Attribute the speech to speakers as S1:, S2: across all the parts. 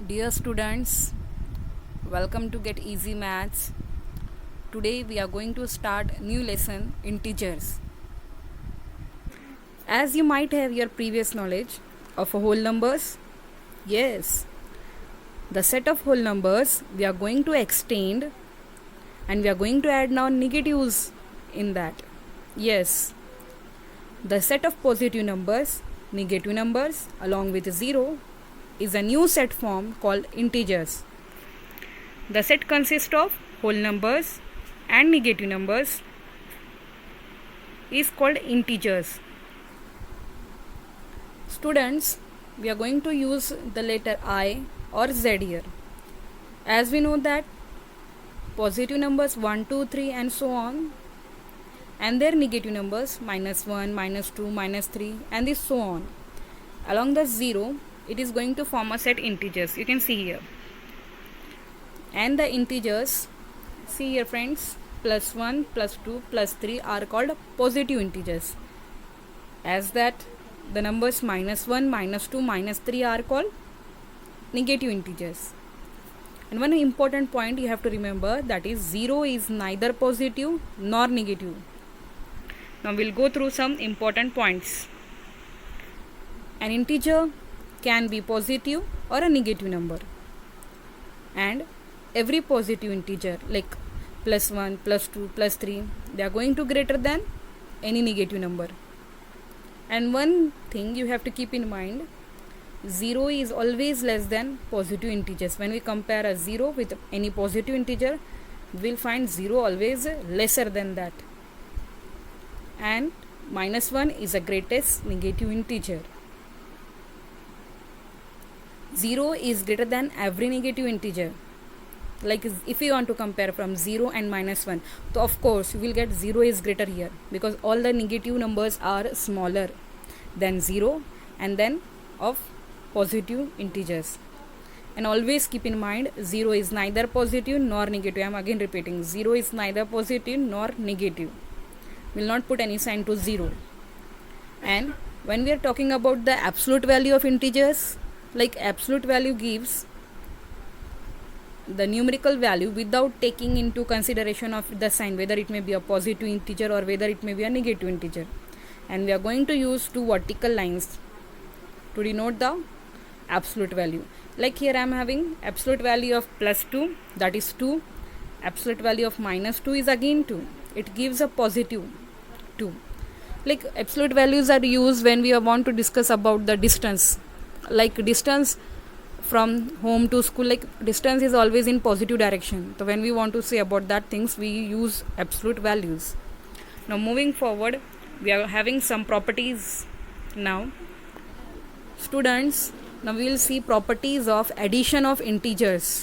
S1: Dear students, welcome to Get Easy Maths. Today we are going to start new lesson, integers. As you might have your previous knowledge of whole numbers, yes, the set of whole numbers we are going to extend and we are going to add now negatives in that. Yes, the set of positive numbers, negative numbers along with 0 is a new set form called integers. The set consists of whole numbers and negative numbers is called integers. Students, we are going to use the letter I or Z here. As we know that positive numbers 1, 2, 3 and so on, and their negative numbers -1, -2, -3 and this so on. Along the 0, it is going to form a set integers. You can see here. And the integers, see here friends, +1, +2, +3 are called positive integers. As that the numbers -1, -2, -3 are called negative integers. And one important point you have to remember, that is 0 is neither positive nor negative. Now we'll go through some important points. An integer can be positive or a negative number, and every positive integer like +1, +2, +3, they are going to greater than any negative number. And one thing you have to keep in mind, 0 is always less than positive integers. When we compare a 0 with any positive integer, we will find 0 always lesser than that. And -1 is the greatest negative integer. 0 is greater than every negative integer. Like if you want to compare from 0 and -1, so of course you will get 0 is greater here, because all the negative numbers are smaller than 0 and then of positive integers. And always keep in mind, 0 is neither positive nor negative. I am again repeating, 0 is neither positive nor negative. We will not put any sign to 0. And when we are talking about the absolute value of integers, like absolute value gives the numerical value without taking into consideration of the sign, whether it may be a positive integer or whether it may be a negative integer. And we are going to use two vertical lines to denote the absolute value. Like here I am having absolute value of +2, that is 2. Absolute value of -2 is again 2. It gives a positive 2. Like absolute values are used when we want to discuss about the distance. Like distance from home to school, like distance is always in positive direction. So when we want to say about that things, we use absolute values. Now moving forward, we are having some properties now. Students, now we will see properties of addition of integers.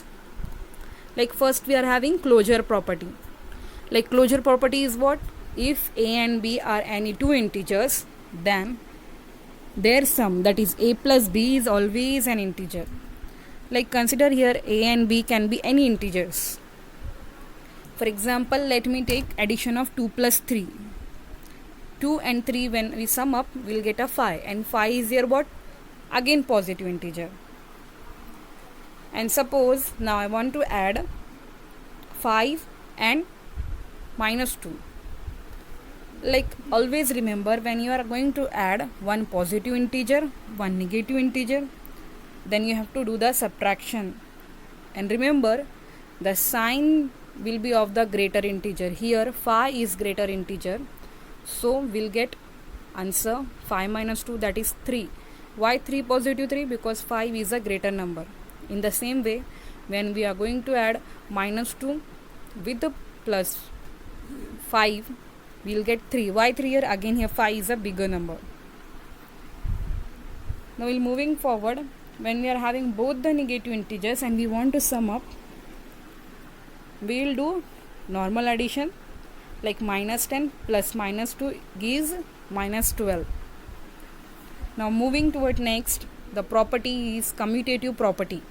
S1: Like first we are having closure property. Like closure property is what? If a and b are any two integers, then their sum, that is a plus b, is always an integer. Like consider here a and b can be any integers. For example, let me take addition of 2 plus 3. 2 and 3 when we sum up, we will get a 5, and 5 is here what? Again positive integer. And suppose now I want to add 5 and -2. Like always remember, when you are going to add one positive integer, one negative integer, then you have to do the subtraction. And remember, the sign will be of the greater integer. Here 5 is greater integer, so we'll get answer 5 -2, that is 3. Why 3 positive 3? Because 5 is a greater number. In the same way, when we are going to add -2 with the plus 5, we will get 3. Why 3 here? Again here 5 is a bigger number. Now we'll moving forward, when we are having both the negative integers and we want to sum up, we will do normal addition, like -10 plus -2 gives -12. Now moving toward next, the property is commutative property.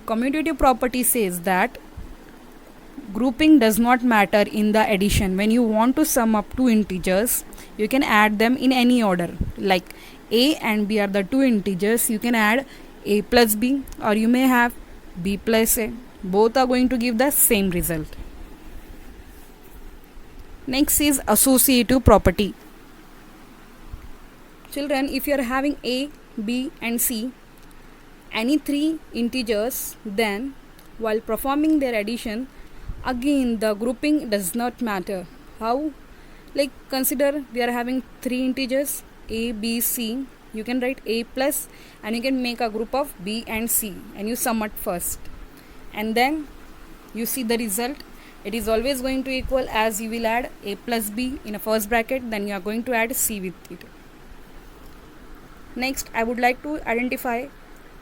S1: Commutative property says that grouping does not matter in the addition. When you want to sum up two integers, you can add them in any order. Like a and b are the two integers, you can add a plus b, or you may have b plus a. Both are going to give the same result. Next is associative property. Children, if you are having a, b and c, any three integers, then while performing their addition, again the grouping does not matter. How? Like, consider we are having three integers a, b, c. You can write a plus and you can make a group of b and c, and you sum it first, and then you see the result. It is always going to equal, as you will add a plus b in a first bracket, then you are going to add c with it. Next, I would like to identify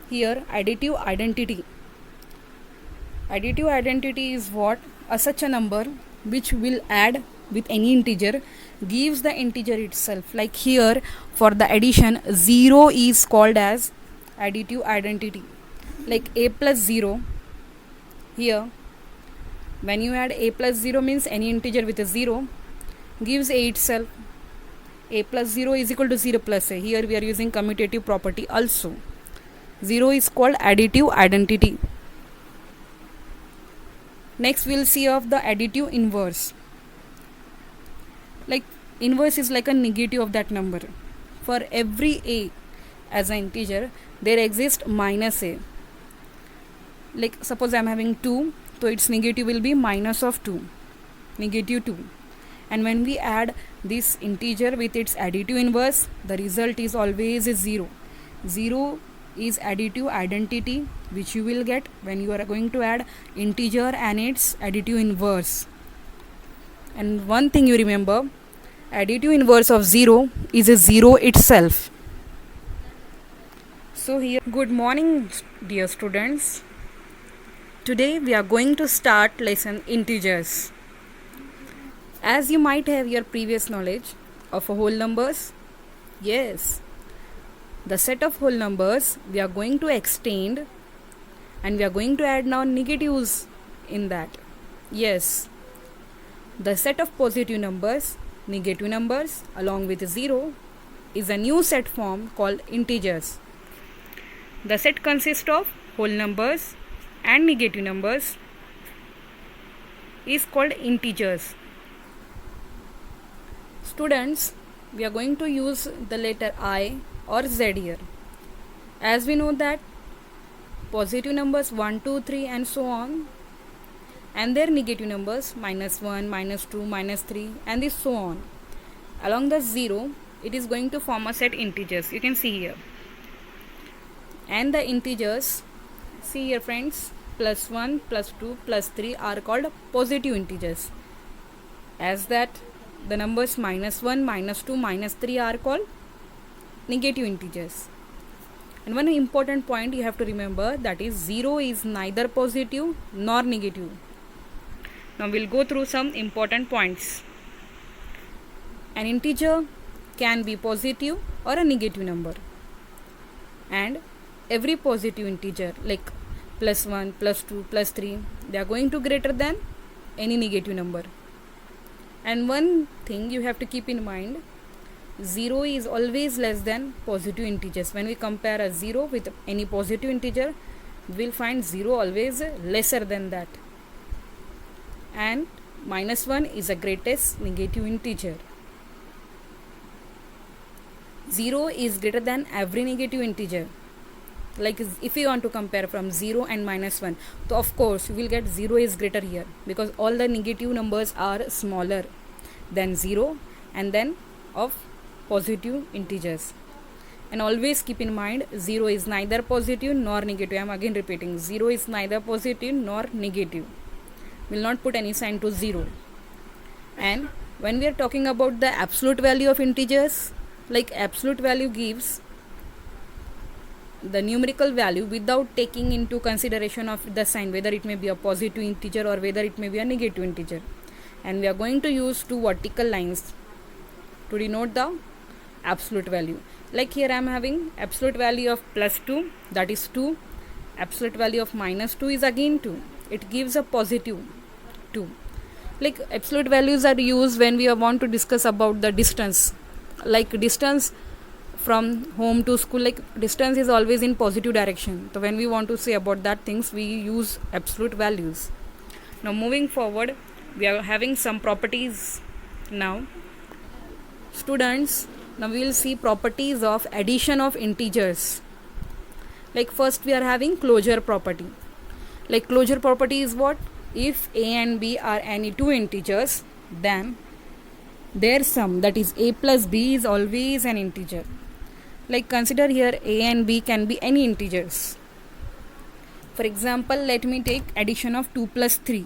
S1: here additive identity. Additive identity is what? Such a number which will add with any integer gives the integer itself. Like here, for the addition, 0 is called as additive identity. Like a plus 0, here when you add a plus 0 means any integer with a 0 gives a itself. A plus 0 is equal to 0 plus a. Here we are using commutative property also. 0 is called additive identity. Next we will see of the additive inverse. Like, inverse is like a negative of that number. For every a as an integer, there exists minus a. Like, suppose I am having 2, so its negative will be minus of 2, negative 2. And when we add this integer with its additive inverse, the result is always a 0. 0 is additive identity which you will get when you are going to add integer and its additive inverse. And one thing you remember, additive inverse of 0 is a 0 itself. So here, good morning dear students. Today we are going to start lesson integers. As you might have your previous knowledge of whole numbers, yes, the set of whole numbers we are going to extend, and we are going to add now negatives in that. Yes, the set of positive numbers, negative numbers along with 0 is a new set form called integers. The set consists of whole numbers and negative numbers is called integers. Students, we are going to use the letter I or Z here. As we know that positive numbers 1, 2, 3 and so on, and their negative numbers minus 1, minus 2, minus 3 and this so on. Along the 0, it is going to form a set integers. You can see here. And the integers, see here friends, plus 1, plus 2, plus 3 are called positive integers. As that the numbers minus 1, minus 2, minus 3 are called negative integers. And one important point you have to remember, that is 0 is neither positive nor negative. Now we'll go through some important points. An integer can be positive or a negative number. And every positive integer like plus 1, plus 2, plus 3, they are going to greater than any negative number. And one thing you have to keep in mind, 0 is always less than positive integers. When we compare a 0 with any positive integer, we will find 0 always lesser than that. And minus 1 is the greatest negative integer. 0 is greater than every negative integer. Like if you want to compare from 0 and minus 1, so of course you will get 0 is greater here, because all the negative numbers are smaller than 0 and then of positive integers. And always keep in mind, 0 is neither positive nor negative. I am again repeating, 0 is neither positive nor negative. Will not put any sign to 0. And when we are talking about the absolute value of integers, like absolute value gives the numerical value without taking into consideration of the sign, whether it may be a positive integer or whether it may be a negative integer. And we are going to use two vertical lines to denote the absolute value. Like here I am having absolute value of plus 2, that is 2. Absolute value of minus 2 is again 2. It gives a positive 2. Like absolute values are used when we want to discuss about the distance. Like distance from home to school, like distance is always in positive direction. So when we want to say about that things, we use absolute values. Now moving forward, we are having some properties now. Students, now we will see properties of addition of integers. Like first we are having closure property. Like closure property is what? If a and b are any two integers, then their sum, that is a plus b, is always an integer. Like consider here a and b can be any integers. For example, let me take addition of 2 plus 3.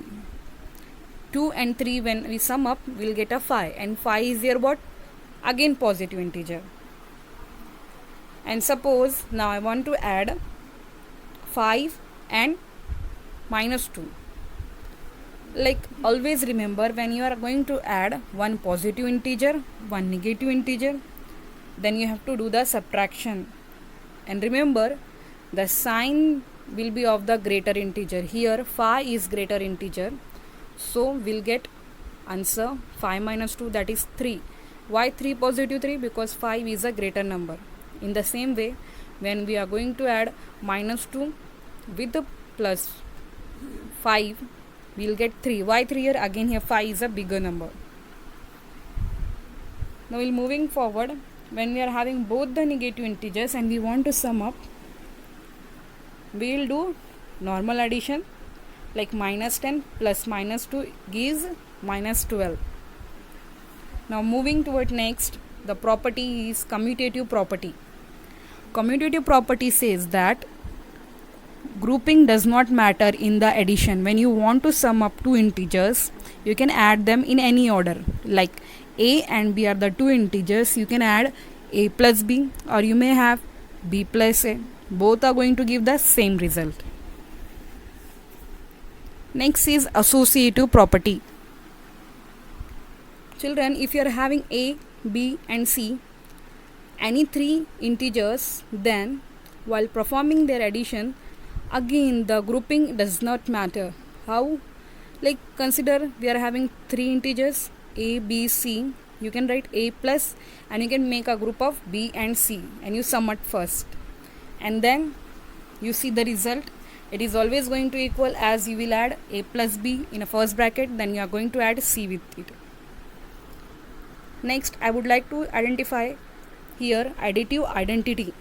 S1: 2 and 3 when we sum up, we'll get a 5, and 5 is here what? Again positive integer. And suppose now I want to add 5 and minus 2. Like always remember, when you are going to add one positive integer, one negative integer, then you have to do the subtraction. And remember, the sign will be of the greater integer. Here 5 is greater integer, so we'll get answer 5 minus 2, that is 3. Why 3 positive 3? Because 5 is a greater number. In the same way, when we are going to add minus 2 with the plus 5, we'll get 3. Why 3 here? Again here 5 is a bigger number. Now we'll moving forward. When we are having both the negative integers and we want to sum up, we will do normal addition. Like minus 10 plus minus 2 gives minus 12. Now moving toward next, the property is commutative property. Commutative property says that grouping does not matter in the addition. When you want to sum up two integers, you can add them in any order. Like a and b are the two integers, you can add a plus b, or you may have b plus a. Both are going to give the same result. Next is associative property. Children, if you are having a, b and c, any three integers, then while performing their addition, again the grouping does not matter. How? Like consider we are having three integers a, b, c. You can write a plus and you can make a group of b and c, and you sum it first, and then you see the result. It is always going to equal, as you will add a plus b in a first bracket, then you are going to add c with it. Next, I would like to identify here additive identity.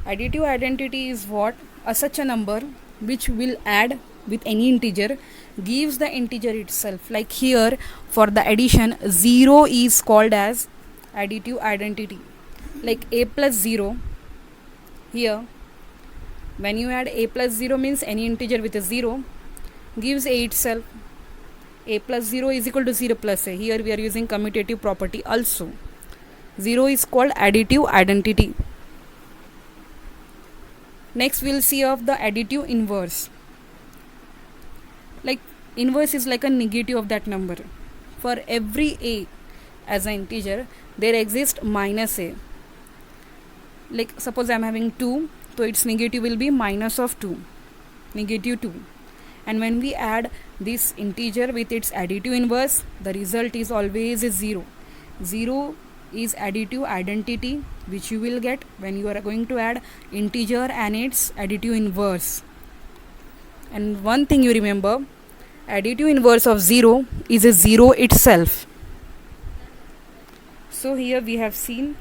S1: Additive identity is what? Such a number which will add with any integer gives the integer itself. Like here for the addition, 0 is called as additive identity. Like a plus 0, here when you add a plus 0 means any integer with a 0 gives a itself. A plus 0 is equal to 0 plus a. Here we are using commutative property also. 0 is called additive identity. Next we'll see of the additive inverse. Like inverse is like a negative of that number. For every a as an integer, there exists minus a. Like suppose I am having 2, so its negative will be minus of 2, negative 2. And when we add this integer with its additive inverse, the result is always a 0. 0 is additive identity which you will get when you are going to add integer and its additive inverse. And one thing you remember, additive inverse of 0 is a 0 itself. So here we have seen